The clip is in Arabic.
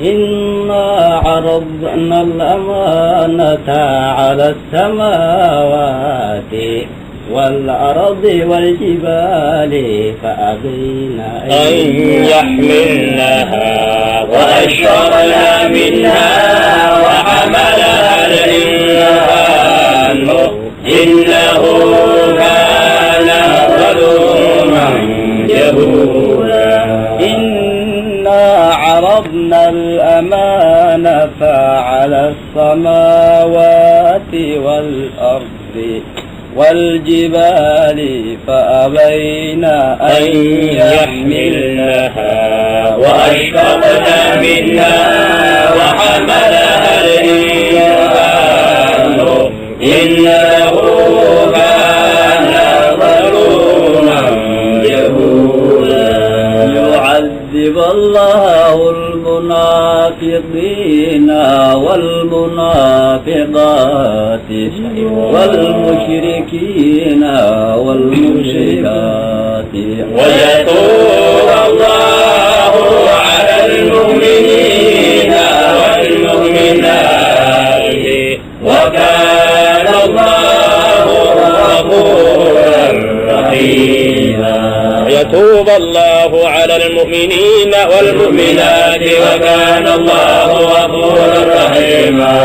إنا عرضنا الأمانة على السماوات والأرض والجبال فأبين أن يحملنها وأشفقن منها وحملها الإنسان إنه كان ظلوما جهولا. إنا عرضنا الأمانة على السماوات والأرض والجبال فأبين أن يحملنها وأشفقن منها وحملها الإنسان إنه كان ظلوما جهولا. يعذب الله المنافقين والمنافقات والمشركين والمشركات ويتوب الله على المؤمنين والمؤمنات وكان الله غفورا رحيما. يتوب الله على المؤمنين والمؤمنات وكان الله غفورا رحيما.